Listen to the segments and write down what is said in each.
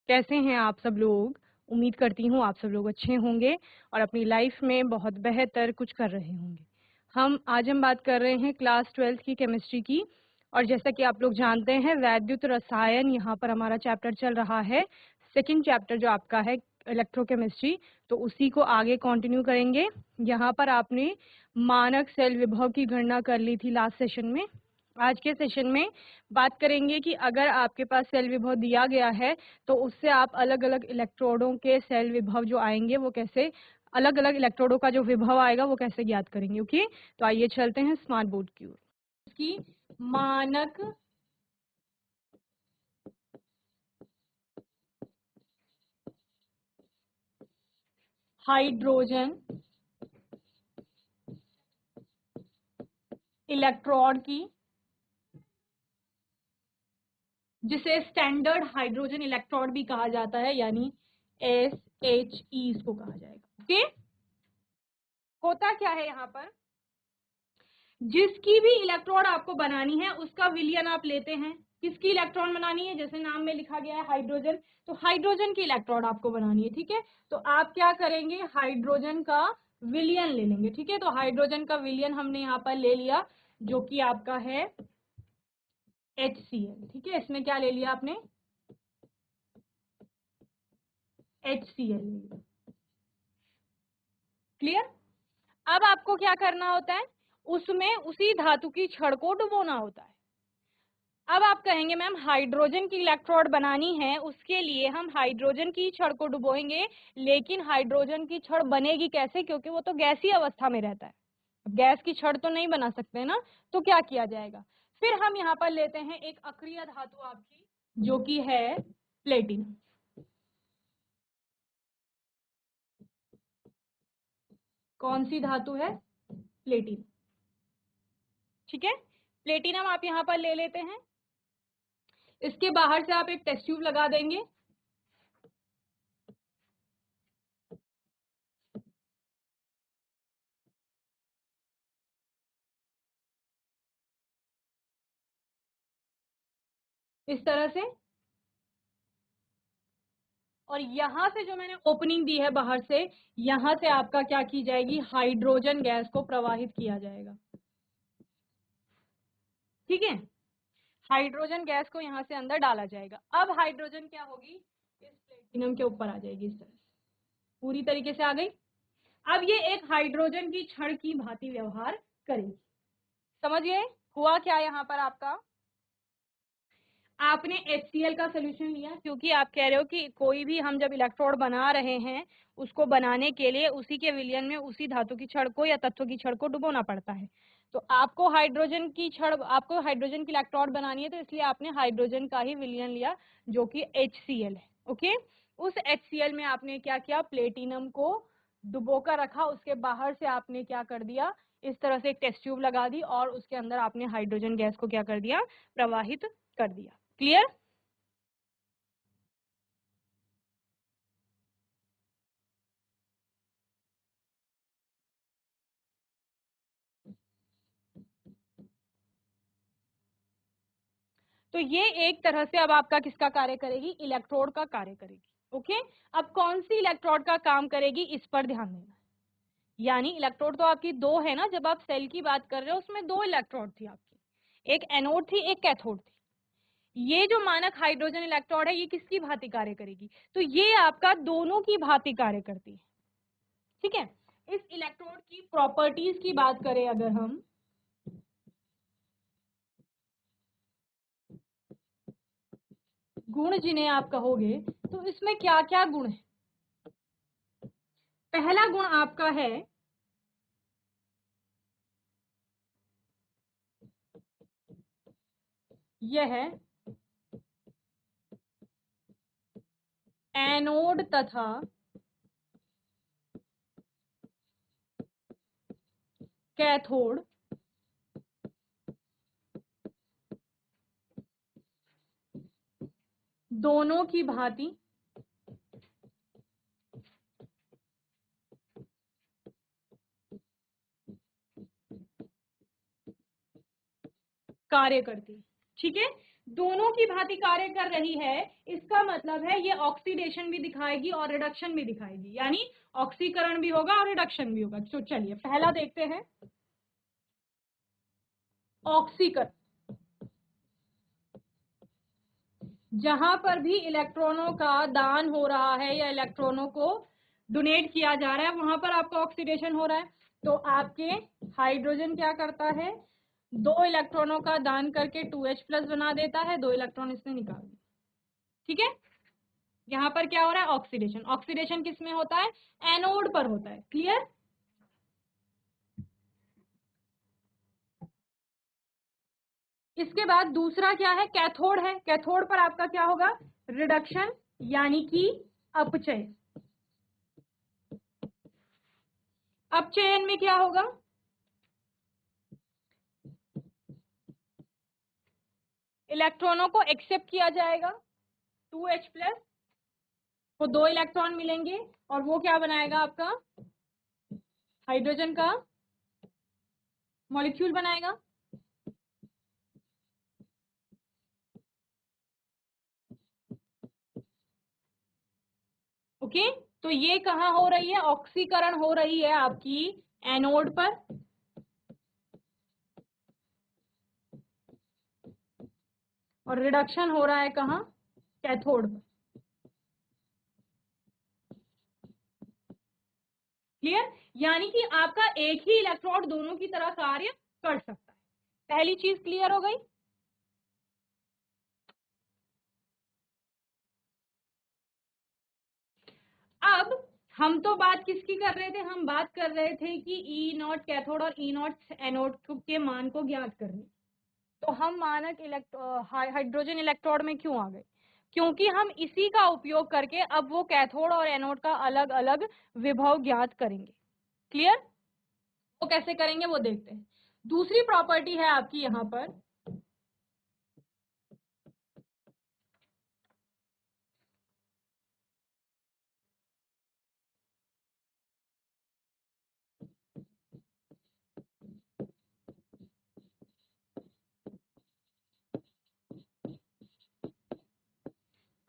कैसे हैं आप सब लोग? उम्मीद करती हूँ आप सब लोग अच्छे होंगे और अपनी लाइफ में बहुत बेहतर कुछ कर रहे होंगे। आज हम बात कर रहे हैं क्लास 12th की केमिस्ट्री की, और जैसा कि आप लोग जानते हैं वैद्युत रसायन यहाँ पर हमारा चैप्टर चल रहा है। सेकंड चैप्टर जो आपका है इलेक्ट्रोकेमिस्ट्री, तो उसी को आगे कंटिन्यू करेंगे। यहाँ पर आपने मानक सेल विभव की गणना कर ली थी लास्ट सेशन में। आज के सेशन में बात करेंगे कि अगर आपके पास सेल विभव दिया गया है तो उससे आप अलग अलग इलेक्ट्रोडों के सेल विभव जो आएंगे वो कैसे, अलग अलग इलेक्ट्रोडों का जो विभव आएगा वो कैसे ज्ञात करेंगे। ओके, तो आइए चलते हैं स्मार्ट बोर्ड की ओर। इसकी मानक हाइड्रोजन इलेक्ट्रोड की, जिसे स्टैंडर्ड हाइड्रोजन इलेक्ट्रोड भी कहा जाता है, यानी SHE इसको कहा जाएगा। ओके, होता क्या है यहाँ पर, जिसकी भी इलेक्ट्रोड आपको बनानी है उसका विलयन आप लेते हैं। किसकी इलेक्ट्रॉन बनानी है? जैसे नाम में लिखा गया है हाइड्रोजन, तो हाइड्रोजन की इलेक्ट्रोड आपको बनानी है। ठीक है, तो आप क्या करेंगे, हाइड्रोजन का विलयन ले लेंगे। ठीक है, तो हाइड्रोजन का विलयन हमने यहाँ पर ले लिया जो कि आपका है HCl। ठीक है, इसमें क्या ले लिया आपने, HCl ले लिया। क्लियर? अब आपको क्या करना होता है, उसमें उसी धातु की छड़ को डुबोना होता है। अब आप कहेंगे मैम हाइड्रोजन की इलेक्ट्रोड बनानी है, उसके लिए हम हाइड्रोजन की छड़ को डुबोएंगे, लेकिन हाइड्रोजन की छड़ बनेगी कैसे, क्योंकि वो तो गैसीय अवस्था में रहता है। गैस की छड़ तो नहीं बना सकते ना, तो क्या किया जाएगा, फिर हम यहाँ पर लेते हैं एक अक्रिय धातु आपकी जो कि है प्लेटिनम। कौन सी धातु है? प्लेटिनम। ठीक है, प्लेटिनम आप यहाँ पर ले लेते हैं। इसके बाहर से आप एक टेस्ट ट्यूब लगा देंगे। इस तरह से, और यहां से जो मैंने ओपनिंग दी है बाहर से, यहां से आपका क्या की जाएगी, हाइड्रोजन गैस को प्रवाहित किया जाएगा। ठीक है, हाइड्रोजन गैस को यहां से अंदर डाला जाएगा। अब हाइड्रोजन क्या होगी, इस प्लेटिनम के ऊपर आ जाएगी, इस तरह से पूरी तरीके से आ गई। अब ये एक हाइड्रोजन की छड़ की भांति व्यवहार करेगी। समझिए हुआ क्या यहाँ पर आपका, आपने HCl का सोल्यूशन लिया, क्योंकि आप कह रहे हो कि कोई भी हम जब इलेक्ट्रोड बना रहे हैं उसको बनाने के लिए उसी के विलयन में उसी धातु की छड़ को या तत्व की छड़ को डुबोना पड़ता है। तो आपको हाइड्रोजन की छड़, आपको हाइड्रोजन की इलेक्ट्रोड बनानी है, तो इसलिए आपने हाइड्रोजन का ही विलयन लिया जो कि HCl है। ओके, उस HCl में आपने क्या किया, प्लेटिनम को डुबो कर रखा, उसके बाहर से आपने क्या कर दिया, इस तरह से एक टेस्ट ट्यूब लगा दी और उसके अंदर आपने हाइड्रोजन गैस को क्या कर दिया, प्रवाहित कर दिया। क्लियर? तो ये एक तरह से अब आपका किसका कार्य करेगी, इलेक्ट्रोड का कार्य करेगी। ओके, अब कौन सी इलेक्ट्रोड का काम करेगी इस पर ध्यान देना। यानी इलेक्ट्रोड तो आपकी दो है ना, जब आप सेल की बात कर रहे हो उसमें दो इलेक्ट्रोड थी आपकी, एक एनोड थी एक कैथोड थी। ये जो मानक हाइड्रोजन इलेक्ट्रोड है ये किसकी भांति कार्य करेगी, तो ये आपका दोनों की भांति कार्य करती है। ठीक है, इस इलेक्ट्रोड की प्रॉपर्टीज की बात करें अगर हम, गुण जिन्हें आप कहोगे, तो इसमें क्या क्या गुण है। पहला गुण आपका है यह है एनोड तथा कैथोड दोनों की भांति कार्य करती है। ठीक है, दोनों की भांति कार्य कर रही है, इसका मतलब है ये ऑक्सीडेशन भी दिखाएगी और रिडक्शन भी दिखाएगी, यानी ऑक्सीकरण भी होगा और रिडक्शन भी होगा। तो चलिए पहला देखते हैं, ऑक्सीकरण। जहां पर भी इलेक्ट्रॉनों का दान हो रहा है या इलेक्ट्रॉनों को डोनेट किया जा रहा है, वहां पर आपका ऑक्सीडेशन हो रहा है। तो आपके हाइड्रोजन क्या करता है, 2 इलेक्ट्रॉनों का दान करके 2H+ बना देता है, 2 इलेक्ट्रॉन इसने निकाल दिए। ठीक है, यहाँ पर क्या हो रहा है, ऑक्सीडेशन। ऑक्सीडेशन किस में होता है, एनोड पर होता है। क्लियर। इसके बाद दूसरा क्या है, कैथोड है। कैथोड पर आपका क्या होगा, रिडक्शन यानी कि अपचय। अपचयन में क्या होगा, इलेक्ट्रॉनों को एक्सेप्ट किया जाएगा, 2H+, वो 2 इलेक्ट्रॉन मिलेंगे और वो क्या बनाएगा, आपका हाइड्रोजन का मॉलिक्यूल बनाएगा। ओके, तो ये कहाँ हो रही है, ऑक्सीकरण हो रही है आपकी एनोड पर, और रिडक्शन हो रहा है कहाँ, कैथोड पर। क्लियर, यानी कि आपका एक ही इलेक्ट्रोड दोनों की तरह कार्य कर सकता है। पहली चीज क्लियर हो गई। अब हम तो बात किसकी कर रहे थे, हम बात कर रहे थे कि E0 कैथोड और E0 एनोड के मान को ज्ञात करने। तो हम मानक हाइड्रोजन इलेक्ट्रोड में क्यों आ गए, क्योंकि हम इसी का उपयोग करके अब वो कैथोड और एनोड का अलग अलग विभव ज्ञात करेंगे। क्लियर, वो कैसे करेंगे वो देखते हैं। दूसरी प्रॉपर्टी है आपकी यहाँ पर,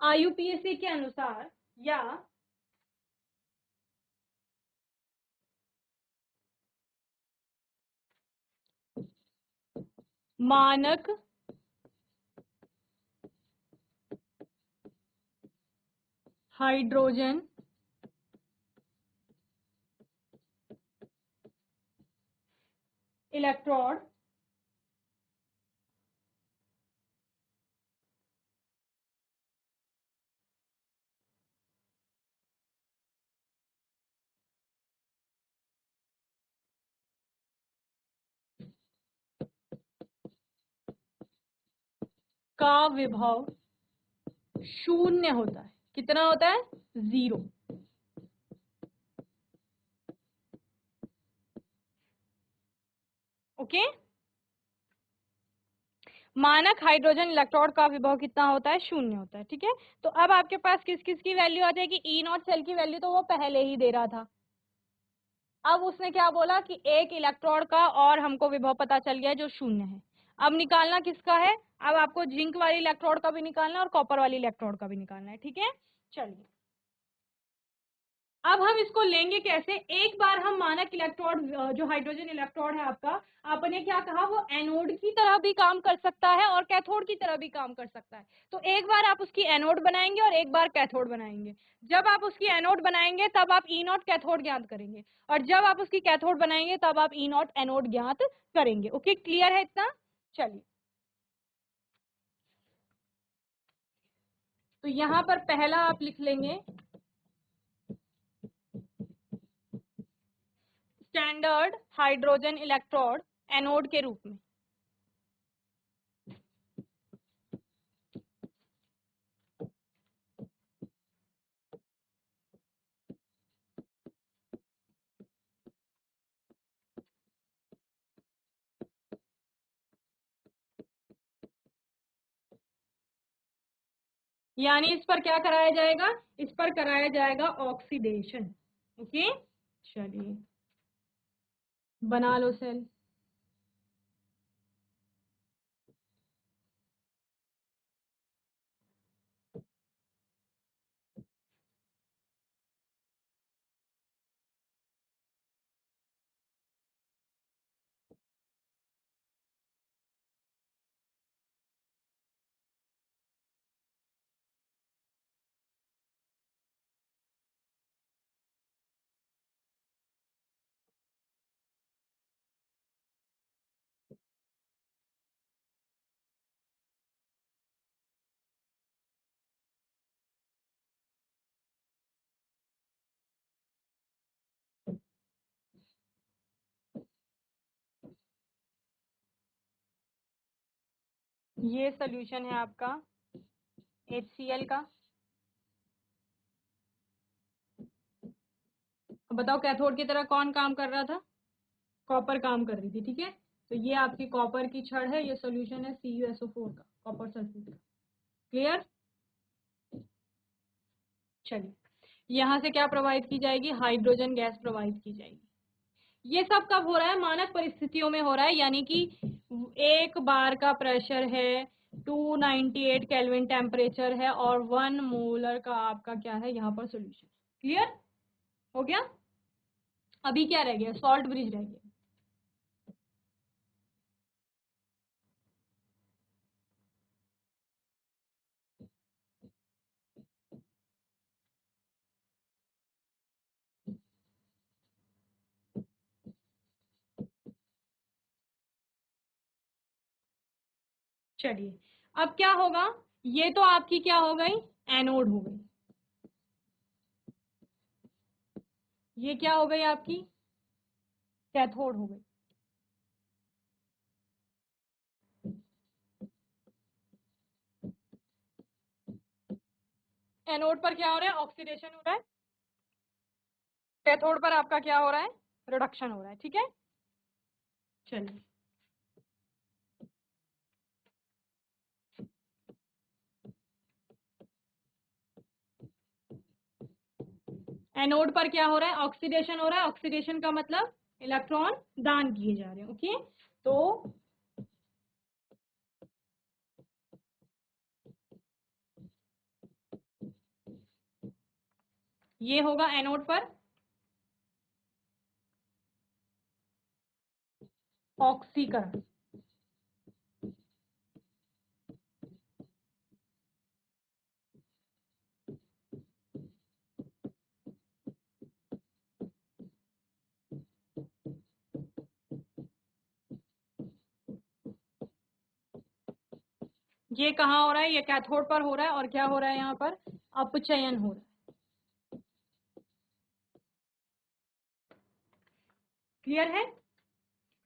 IUPAC के अनुसार या मानक हाइड्रोजन इलेक्ट्रोड का विभव शून्य होता है। कितना होता है, 0। ओके, मानक हाइड्रोजन इलेक्ट्रोड का विभव कितना होता है, 0 होता है। ठीक है, तो अब आपके पास किस किस की वैल्यू आ जाएगी, E0 सेल की वैल्यू तो वो पहले ही दे रहा था। अब उसने क्या बोला कि एक इलेक्ट्रोड का और हमको विभव पता चल गया है जो 0 है। अब निकालना किसका है, अब आपको जिंक वाली इलेक्ट्रोड का भी निकालना है और कॉपर वाली इलेक्ट्रोड का भी निकालना है। ठीक है, चलिए अब हम इसको लेंगे कैसे। एक बार हम मानक इलेक्ट्रोड जो हाइड्रोजन इलेक्ट्रोड है आपका, आपने क्या कहा, वो एनोड की तरह भी काम कर सकता है और कैथोड की तरह भी काम कर सकता है। तो एक बार आप उसकी एनोड बनाएंगे और एक बार कैथोड बनाएंगे। जब आप उसकी एनोड बनाएंगे तब आप E0 कैथोड ज्ञात करेंगे, और जब आप उसकी कैथोड बनाएंगे तब आप E0 एनोड ज्ञात करेंगे। ओके, क्लियर है इतना। चलिए, तो यहां पर पहला आप लिख लेंगे स्टैंडर्ड हाइड्रोजन इलेक्ट्रोड एनोड के रूप में। यानी इस पर क्या कराया जाएगा, इस पर कराया जाएगा ऑक्सीडेशन। ओके, चलिए बना लो सेल। ये सोल्यूशन है आपका HCl का। बताओ कैथोड की तरह कौन काम कर रहा था? कॉपर काम कर रही थी, ठीक है। तो ये आपकी कॉपर की छड़ है, ये सोल्यूशन है CuSO4 का, कॉपर सल्फेट का। क्लियर? चलिए, यहाँ से क्या प्रोवाइड की जाएगी? हाइड्रोजन गैस प्रोवाइड की जाएगी। ये सब कब हो रहा है? मानक परिस्थितियों में हो रहा है, यानी कि एक बार का प्रेशर है, 298 केल्विन टेम्परेचर है और 1 मोलर का आपका क्या है यहाँ पर सोल्यूशन। क्लियर हो गया? अभी क्या रह गया? सॉल्ट ब्रिज रह गया। चलिए, अब क्या होगा? ये तो आपकी क्या हो गई? एनोड हो गई। ये क्या हो गई आपकी? कैथोड हो गई। एनोड पर क्या हो रहा है? ऑक्सीडेशन हो रहा है। कैथोड पर आपका क्या हो रहा है? रिडक्शन हो रहा है, ठीक है। चलिए, एनोड पर क्या हो रहा है? ऑक्सीडेशन हो रहा है। ऑक्सीडेशन का मतलब इलेक्ट्रॉन दान किए जा रहे हैं। ओके, तो ये होगा एनोड पर ऑक्सीकरण। ये कहाँ हो रहा है? ये कैथोड पर हो रहा है। और क्या हो रहा है यहाँ पर? अपचयन हो रहा है। क्लियर है?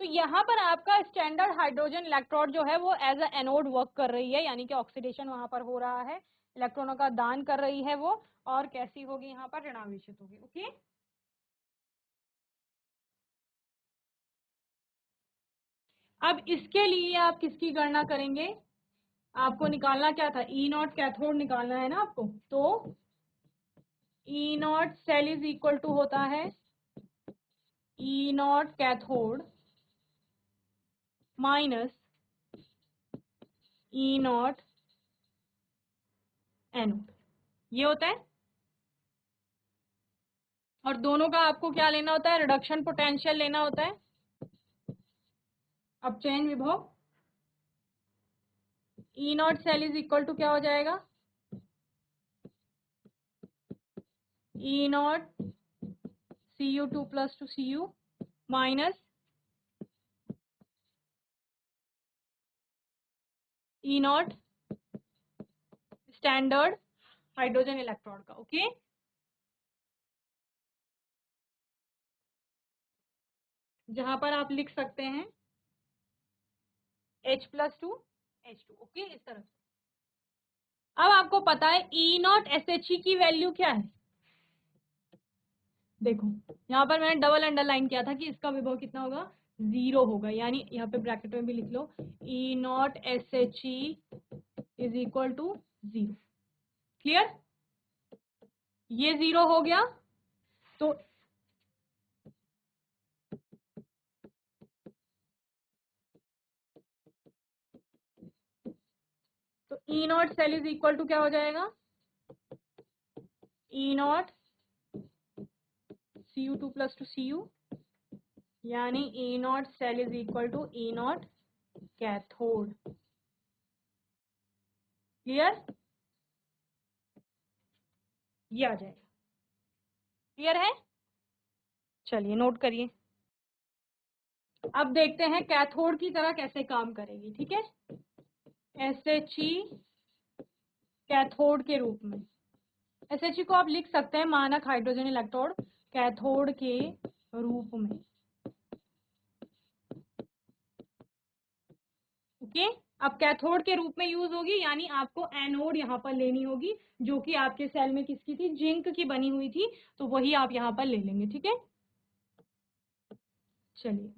तो यहाँ पर आपका स्टैंडर्ड हाइड्रोजन इलेक्ट्रोड जो है वो एज अ एनोड वर्क कर रही है, यानी कि ऑक्सीडेशन वहां पर हो रहा है, इलेक्ट्रॉनों का दान कर रही है वो, और कैसी होगी यहाँ पर? ऋणावेशित होगी। ओके, अब इसके लिए आप किसकी गणना करेंगे? आपको निकालना क्या था? ई नॉट कैथोड निकालना है ना आपको। तो E nought cell is equal to होता है E nought cathode minus E nought anode, ये होता है। और दोनों का आपको क्या लेना होता है? रिडक्शन पोटेंशियल लेना होता है, अपचयन विभव। E nought cell is equal to क्या हो जाएगा? E nought Cu2 plus to Cu minus E nought standard hydrogen electron का। ओके, जहां पर आप लिख सकते हैं H plus two H2। Okay, इस तरह से। अब आपको पता है ई नॉट SHE की वैल्यू क्या है? देखो, यहाँ पर मैंने डबल अंडरलाइन किया था कि इसका विभव कितना होगा? 0 होगा, यानी यहाँ पे ब्रैकेट में भी लिख लो E nought SHE is equal to 0। Clear? ये 0 हो गया। तो E nought cell is equal to क्या हो जाएगा? E nought Cu2 plus to Cu, यानी E nought cell is equal to E nought cathode. Clear? ये आ जाएगा। क्लियर है? चलिए, नोट करिए। अब देखते हैं कैथोड की तरह कैसे काम करेगी। ठीक है, SHE कैथोड के रूप में। SHE को आप लिख सकते हैं मानक हाइड्रोजन इलेक्ट्रोड कैथोड के रूप में। ओके, अब कैथोड के रूप में यूज होगी, यानी आपको एनोड यहाँ पर लेनी होगी, जो कि आपके सेल में किसकी थी, जिंक की बनी हुई थी, तो वही आप यहाँ पर ले लेंगे। ठीक है, चलिए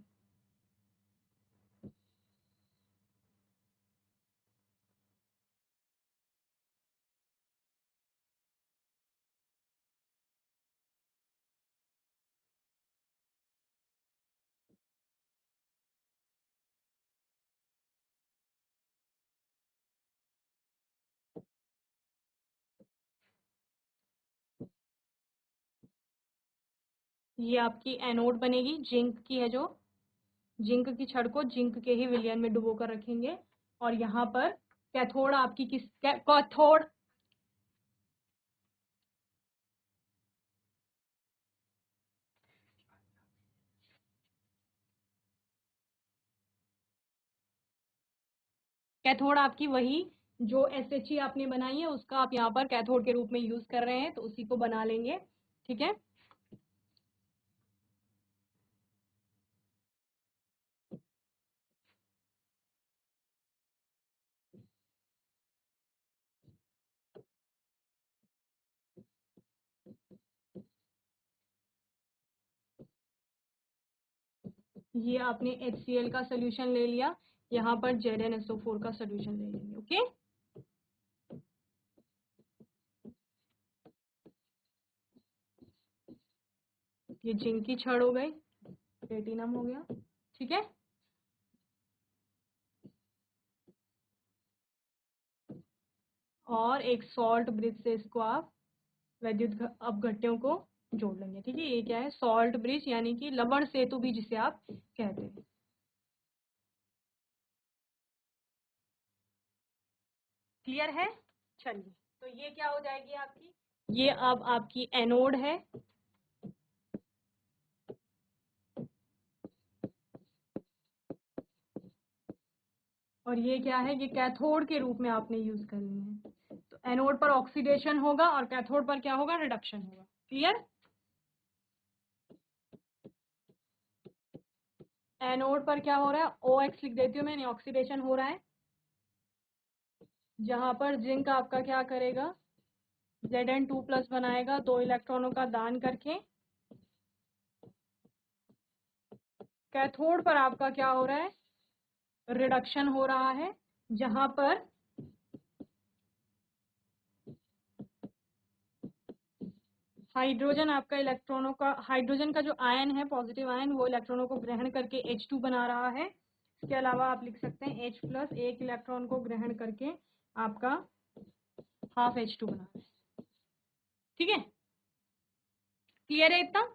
ये आपकी एनोड बनेगी, जिंक की है, जो जिंक की छड़ को जिंक के ही विलयन में डुबो कर रखेंगे, और यहाँ पर कैथोड आपकी कैथोड कैथोड आपकी वही जो SHE आपने बनाई है, उसका आप यहाँ पर कैथोड के रूप में यूज कर रहे हैं, तो उसी को बना लेंगे। ठीक है, ये आपने HCl का सोल्यूशन ले लिया, यहाँ पर ZnSO4 का सोल्यूशन ले लेंगे। ओके, ये जिंक की छड़ हो गई, प्लेटिनम हो गया। ठीक है, और एक सॉल्ट ब्रिज से इसको आप वैद्युत अपघट्यों को जोड़ लेंगे। ठीक है, ये क्या है, सॉल्ट ब्रिज, यानी कि लवण सेतु भी जिसे आप कहते हैं। क्लियर है, चलिए, तो ये क्या हो जाएगी आपकी, ये अब आपकी एनोड है, और ये क्या है, ये कैथोड के रूप में आपने यूज करनी है। तो एनोड पर ऑक्सीडेशन होगा और कैथोड पर क्या होगा, रिडक्शन होगा। क्लियर, एनोड पर क्या हो रहा है, OX लिख देती हूँ मैंने, ऑक्सीडेशन हो रहा है, जहां पर जिंक आपका क्या करेगा, Zn2+ बनाएगा 2 इलेक्ट्रॉनों का दान करके। कैथोड पर आपका क्या हो रहा है, रिडक्शन हो रहा है, जहां पर हाइड्रोजन आपका इलेक्ट्रॉनों का, हाइड्रोजन का जो आयन है, पॉजिटिव आयन, वो इलेक्ट्रॉनों को ग्रहण करके H2 बना रहा है। इसके अलावा आप लिख सकते हैं H+, एक इलेक्ट्रॉन को ग्रहण करके आपका हाफ H2 बना रहा है। ठीक है, क्लियर है इतना।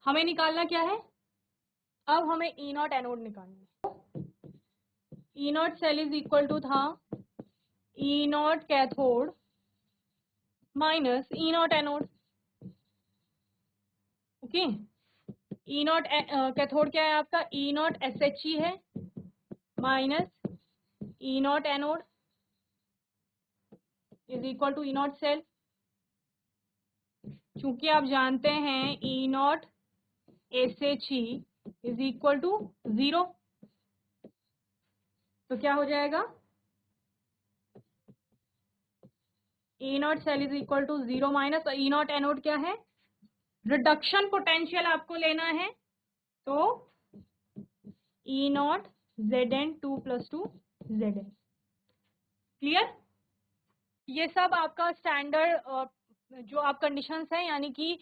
हमें निकालना क्या है, अब हमें E0 एनोड निकालना है। E0 cell is equal to था E0 cathode minus E0 anode. Okay, E0 cathode क्या है आपका, E0 SHE है, minus E0 anode is equal to E0 cell. चूंकि आप जानते हैं E0 SHE is equal to 0, तो क्या हो जाएगा, E0 cell is equal to 0 minus E0 anode क्या है, रिडक्शन पोटेंशियल आपको लेना है, तो E0 Zn2+2 Zn। क्लियर, ये सब आपका स्टैंडर्ड जो आप कंडीशंस हैं, यानी कि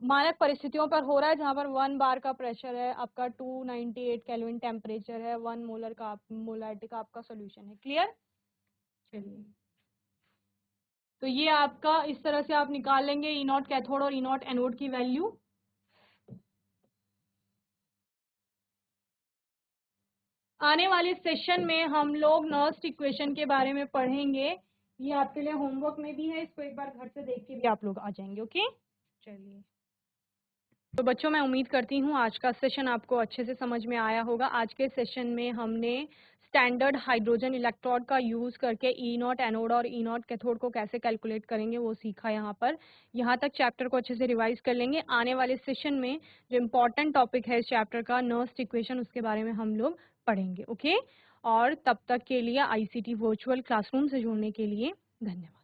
मानक परिस्थितियों पर हो रहा है, जहां पर 1 बार का प्रेशर है, आपका 298 केल्विन टेम्परेचर है, 1 मोलर का मोलारिटी का आपका सोल्यूशन है। क्लियर, चलिए, तो ये आपका इस तरह से आप निकाल लेंगे E0 कैथोड और E0 एनोड की वैल्यू। आने वाले सेशन में हम लोग नर्स्ट इक्वेशन के बारे में पढ़ेंगे, ये आपके लिए होमवर्क में भी है, इसको एक बार घर से देख के भी आप लोग आ जाएंगे। ओके, चलिए, तो बच्चों मैं उम्मीद करती हूँ आज का सेशन आपको अच्छे से समझ में आया होगा। आज के सेशन में हमने स्टैंडर्ड हाइड्रोजन इलेक्ट्रोड का यूज़ करके E0 एनोड और E0 कैथोड को कैसे कैलकुलेट करेंगे वो सीखा यहाँ पर। यहाँ तक चैप्टर को अच्छे से रिवाइज कर लेंगे। आने वाले सेशन में जो इम्पोर्टेंट टॉपिक है इस चैप्टर का, नर्स्ट इक्वेशन, उसके बारे में हम लोग पढ़ेंगे। ओके, और तब तक के लिए आईसीटी वर्चुअल क्लासरूम से जुड़ने के लिए धन्यवाद।